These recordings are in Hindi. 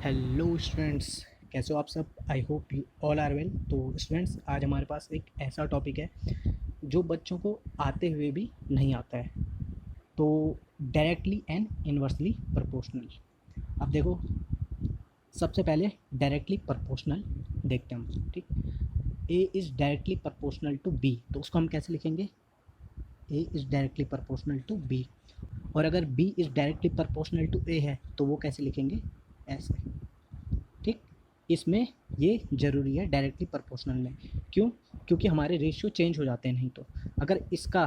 हेलो स्टूडेंट्स, कैसे हो आप सब। I hope you all are well. तो स्टूडेंट्स, आज हमारे पास एक ऐसा टॉपिक है जो बच्चों को आते हुए भी नहीं आता है। तो डायरेक्टली एंड इनवर्सली प्रोपोर्शनल। अब देखो, सबसे पहले डायरेक्टली प्रोपोर्शनल देखते हैं हम। ठीक, A is directly proportional to B, तो उसको हम कैसे लिखेंगे? A is directly proportional to B. और अगर B is directly proportional to A है तो वो कैसे लिखेंगे? ऐसे। ठीक, इसमें ये ज़रूरी है डायरेक्टली प्रोपोर्शनल में। क्यों? क्योंकि हमारे रेशियो चेंज हो जाते हैं। नहीं तो अगर इसका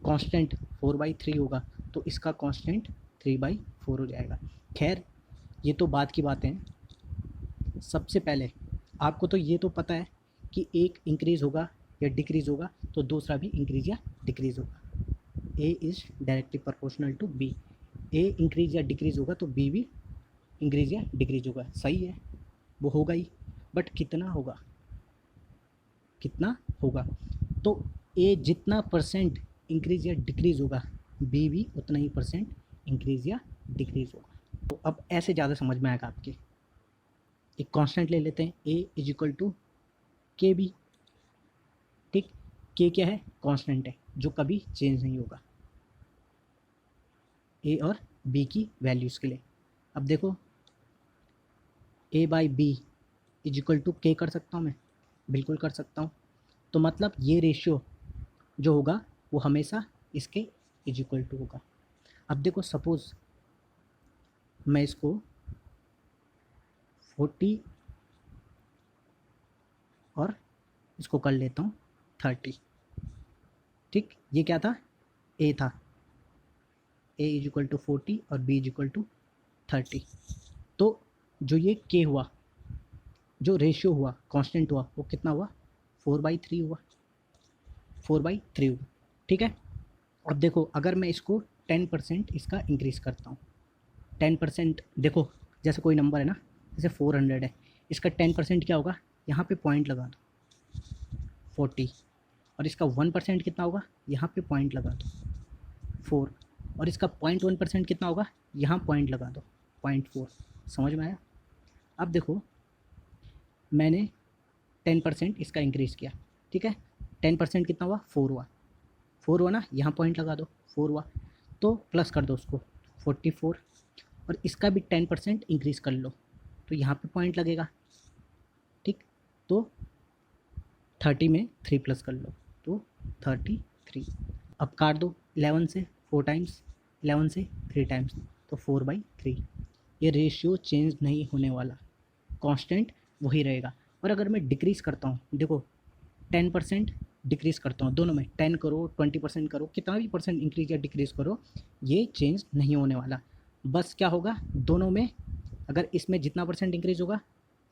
कांस्टेंट 4/3 होगा तो इसका कांस्टेंट 3/4 हो जाएगा। खैर, ये तो बात की बातें हैं। सबसे पहले आपको तो ये तो पता है कि एक इंक्रीज़ होगा या डिक्रीज़ होगा तो दूसरा भी इंक्रीज़ या डिक्रीज़ होगा। A is directly proportional to B. A increase या डिक्रीज़ होगा तो बी भी इंक्रीज़ या डिक्रीज़ होगा। सही है, वो होगा ही। बट कितना होगा? कितना होगा? तो ए जितना परसेंट इंक्रीज़ या डिक्रीज़ होगा, बी भी उतना ही परसेंट इंक्रीज़ या डिक्रीज़ होगा। तो अब ऐसे ज़्यादा समझ में आएगा आपके। एक कांस्टेंट ले लेते हैं, ए इज इक्वल टू के बी। ठीक, के क्या है? कांस्टेंट है जो कभी चेंज नहीं होगा ए और बी की वैल्यूज़ के लिए। अब देखो, A by B is equal to K कर सकता हूँ मैं? बिल्कुल कर सकता हूँ। तो मतलब ये रेशियो जो होगा वो हमेशा इसके इज इक्वल टू होगा। अब देखो, सपोज़ मैं इसको 40 और इसको कर लेता हूँ 30। ठीक, ये क्या था? ए था। ए इज इक्वल टू 40 और बी इज इक्वल टू 30। तो जो ये के हुआ, जो रेशियो हुआ, कांस्टेंट हुआ, वो कितना हुआ? 4/3 हुआ। 4/3 हुआ। ठीक है। अब देखो, अगर मैं इसको 10% इसका इंक्रीज़ करता हूँ, 10%। देखो, जैसे कोई नंबर है ना, जैसे 400 है, इसका 10% क्या होगा? यहाँ पे पॉइंट लगा दो, 40। और इसका 1% कितना होगा? यहाँ पे पॉइंट लगा दो, 4। और इसका 0.1% कितना होगा? यहाँ पॉइंट लगा दो, 0.4। समझ में आया? अब देखो, मैंने 10% इसका इंक्रीज़ किया। ठीक है, 10% कितना हुआ? 4 हुआ। 4 हुआ ना, यहाँ पॉइंट लगा दो, 4 हुआ। तो प्लस कर दो उसको, 44। और इसका भी 10% इंक्रीज़ कर लो तो यहाँ पे पॉइंट लगेगा। ठीक, तो 30 में 3 प्लस कर लो तो 33। अब काट दो 11 से 4 टाइम्स, 11 से 3 टाइम्स, तो 4/3। ये रेशियो चेंज नहीं होने वाला, कांस्टेंट वही रहेगा। और अगर मैं डिक्रीज़ करता हूँ, देखो 10% डिक्रीज़ करता हूँ, दोनों में 10 करो, 20% करो, कितना भी परसेंट इंक्रीज या डिक्रीज़ करो, ये चेंज नहीं होने वाला। बस क्या होगा दोनों में? अगर इसमें जितना परसेंट इंक्रीज़ होगा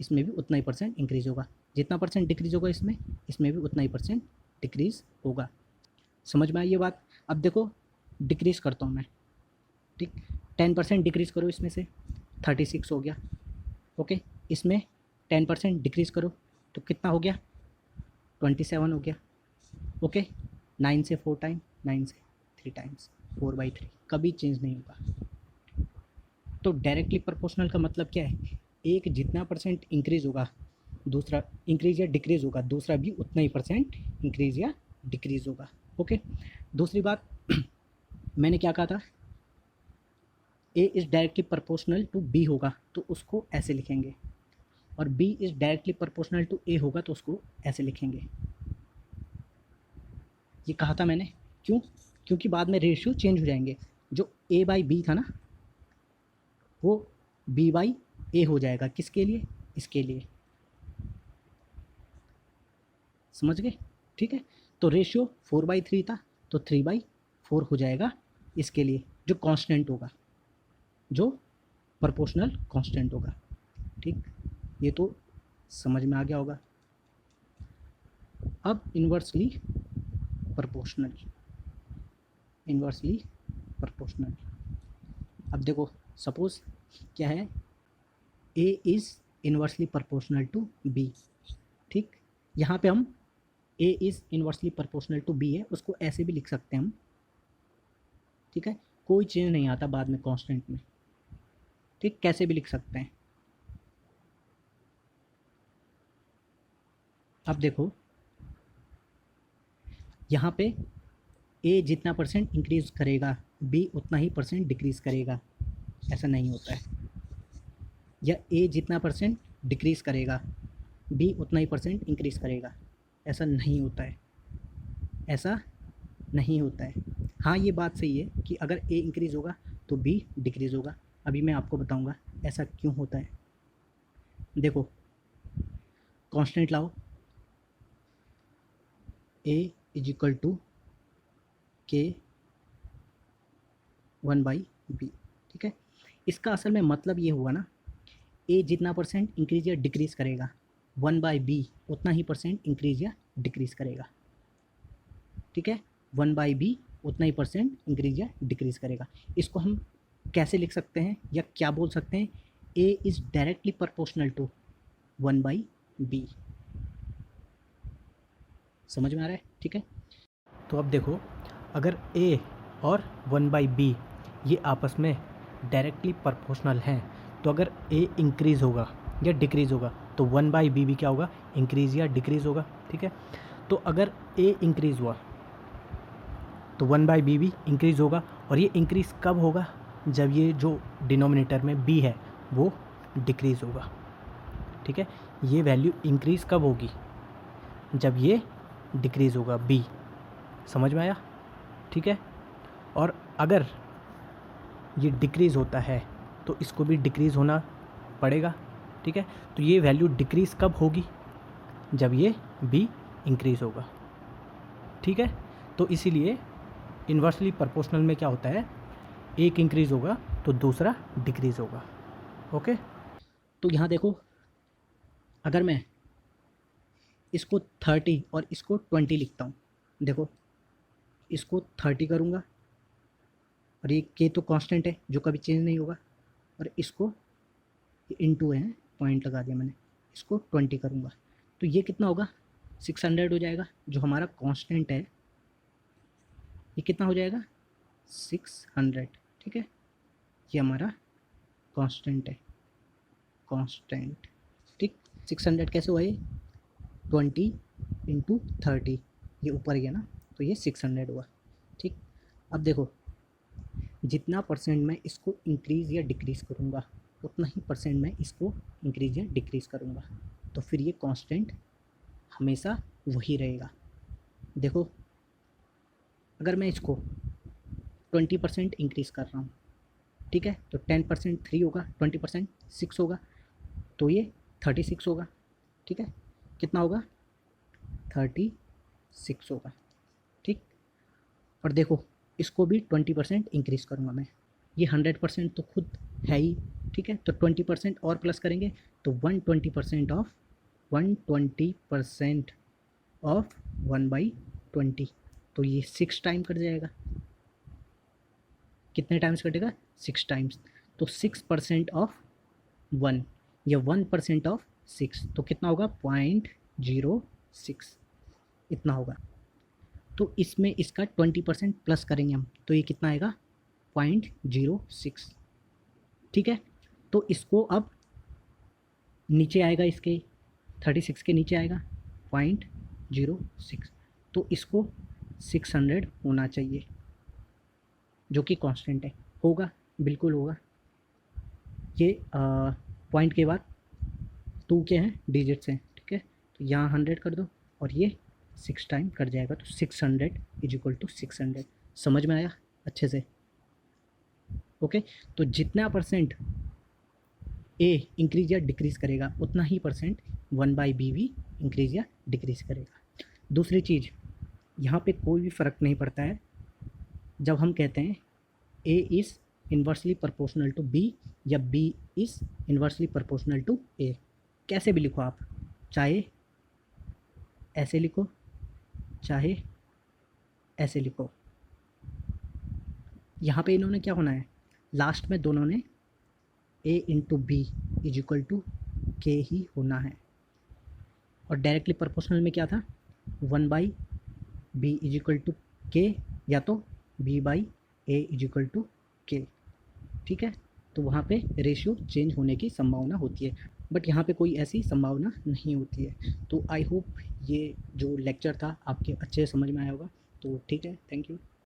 इसमें भी उतना ही परसेंट इंक्रीज़ होगा, जितना परसेंट डिक्रीज़ होगा इसमें, इसमें भी उतना ही परसेंट डिक्रीज़ होगा। समझ में आई ये बात? अब देखो, डिक्रीज़ करता हूँ मैं। ठीक, 10% डिक्रीज़ करो, इसमें से 36 हो गया। ओके, इसमें 10% डिक्रीज़ करो तो कितना हो गया? 27 हो गया। ओके, 9 से 4 टाइम, 9 से 3 टाइम्स, 4/3 कभी चेंज नहीं होगा। तो डायरेक्टली प्रोपोर्शनल का मतलब क्या है? एक जितना परसेंट इंक्रीज़ होगा, दूसरा इंक्रीज़ या डिक्रीज़ होगा, दूसरा भी उतना ही परसेंट इंक्रीज़ या डिक्रीज़ होगा। ओके, दूसरी बात मैंने क्या कहा था? A is directly proportional to B होगा तो उसको ऐसे लिखेंगे, और B is directly proportional to A होगा तो उसको ऐसे लिखेंगे। ये कहा था मैंने। क्यों? क्योंकि बाद में रेशियो चेंज हो जाएंगे। जो ए बाई बी था ना, वो बी बाई ए हो जाएगा। किसके लिए? इसके लिए। समझ गए? ठीक है, तो रेशियो 4/3 था तो 3/4 हो जाएगा इसके लिए, जो कांस्टेंट होगा, जो प्रोपोर्शनल कांस्टेंट होगा। ठीक, ये तो समझ में आ गया होगा। अब इन्वर्सली प्रोपोर्शनल, इन्वर्सली प्रोपोर्शनल। अब देखो, सपोज क्या है? A is inversely proportional to B. ठीक, यहाँ पे हम A is inversely proportional to B है, उसको ऐसे भी लिख सकते हैं हम। ठीक है, कोई चेंज नहीं आता बाद में कांस्टेंट में। ठीक, कैसे भी लिख सकते हैं। अब देखो यहाँ पे ए जितना परसेंट इंक्रीज करेगा बी उतना ही परसेंट डिक्रीज करेगा, ऐसा नहीं होता है। या ए जितना परसेंट डिक्रीज करेगा बी उतना ही परसेंट इंक्रीज करेगा, ऐसा नहीं होता है, ऐसा नहीं होता है। हाँ ये बात सही है कि अगर ए इंक्रीज़ होगा तो बी डिक्रीज़ होगा। अभी मैं आपको बताऊंगा ऐसा क्यों होता है। देखो कांस्टेंट लाओ, ए इज इक्वल टू के 1/b, ठीक है। इसका असल में मतलब ये हुआ ना, ए जितना परसेंट इंक्रीज या डिक्रीज़ करेगा 1/b उतना ही परसेंट इंक्रीज या डिक्रीज़ करेगा, ठीक है। 1/b उतना ही परसेंट इंक्रीज या डिक्रीज़ करेगा। इसको हम कैसे लिख सकते हैं या क्या बोल सकते हैं, A is directly proportional to 1/b। समझ में आ रहा है, ठीक है। तो अब देखो अगर ए और 1/b ये आपस में डायरेक्टली प्रोपोर्शनल हैं, तो अगर ए इंक्रीज़ होगा या डिक्रीज़ होगा तो 1/b भी क्या होगा, इंक्रीज़ या डिक्रीज़ होगा, ठीक है। तो अगर ए इंक्रीज़ हुआ तो 1/b भी इंक्रीज़ होगा, और ये इंक्रीज़ कब होगा, जब ये जो डिनोमिनेटर में b है वो डिक्रीज़ होगा, ठीक है। ये वैल्यू इंक्रीज़ कब होगी, जब ये डिक्रीज़ होगा b। समझ में आया, ठीक है। और अगर ये डिक्रीज़ होता है तो इसको भी डिक्रीज़ होना पड़ेगा, ठीक है। तो ये वैल्यू डिक्रीज़ कब होगी, जब ये b इंक्रीज़ होगा, ठीक है। तो इसीलिए इन्वर्सली प्रोपोर्शनल में क्या होता है, एक इंक्रीज़ होगा तो दूसरा डिक्रीज़ होगा, ओके। तो यहाँ देखो अगर मैं इसको 30 और इसको 20 लिखता हूँ, देखो इसको 30 करूँगा और ये के तो कांस्टेंट है जो कभी चेंज नहीं होगा, और इसको इनटू है, पॉइंट लगा दिया मैंने, इसको 20 करूँगा तो ये कितना होगा, 600 हो जाएगा। जो हमारा कांस्टेंट है ये कितना हो जाएगा, 600, ठीक है। ये हमारा कांस्टेंट है, कांस्टेंट, ठीक। 600 कैसे हुआ ये, 20 इंटू 30, ये ऊपर गया ना तो ये 600 हुआ, ठीक। अब देखो जितना परसेंट मैं इसको इंक्रीज़ या डिक्रीज़ करूँगा उतना ही परसेंट मैं इसको इंक्रीज़ या डिक्रीज़ करूँगा, तो फिर ये कांस्टेंट हमेशा वही रहेगा। देखो अगर मैं इसको 20% इंक्रीज़ कर रहा हूँ, ठीक है, तो 10% 3 होगा, 20% 6 होगा, तो ये 36 होगा, ठीक है। कितना होगा, 36 होगा, ठीक। और देखो इसको भी 20% इंक्रीज़ करूँगा मैं, ये 100% तो खुद है ही, ठीक है। तो 20% और प्लस करेंगे तो 120% ऑफ 120% ऑफ 1/20, तो ये 6 टाइम कट जाएगा। कितने टाइम्स कटेगा, 6 टाइम्स। तो 6% ऑफ 1 या 1% ऑफ 6, तो कितना होगा, 0.06 इतना होगा। तो इसमें इसका 20% प्लस करेंगे हम तो ये कितना आएगा, 0.06, ठीक है। तो इसको अब नीचे आएगा, इसके 36 के नीचे आएगा 0.06, तो इसको 600 होना चाहिए जो कि कांस्टेंट है, होगा, बिल्कुल होगा। ये पॉइंट के बाद 2 के हैं, डिजिट्स हैं, ठीक है। तो यहाँ 100 कर दो और ये 6 टाइम कर जाएगा, तो 600 इज इक्वल टू 600। समझ में आया अच्छे से, ओके। तो जितना परसेंट ए इंक्रीज या डिक्रीज़ करेगा उतना ही परसेंट 1/b भी इंक्रीज या डिक्रीज़ करेगा। दूसरी चीज़, यहाँ पे कोई भी फ़र्क नहीं पड़ता है जब हम कहते हैं A is inversely proportional to B या B is inversely proportional to A. कैसे भी लिखो आप, चाहे ऐसे लिखो चाहे ऐसे लिखो, यहाँ पे इन्होंने क्या होना है, लास्ट में दोनों ने A into B is equal to K ही होना है। और डायरेक्टली प्रोपोर्शनल में क्या था, 1/b इज इक्वल टू के, या तो b/a इज इक्वल टू के, ठीक है। तो वहाँ पे रेशियो चेंज होने की संभावना होती है, बट यहाँ पे कोई ऐसी संभावना नहीं होती है। तो आई होप ये जो लेक्चर था आपके अच्छे से समझ में आया होगा। तो ठीक है, थैंक यू।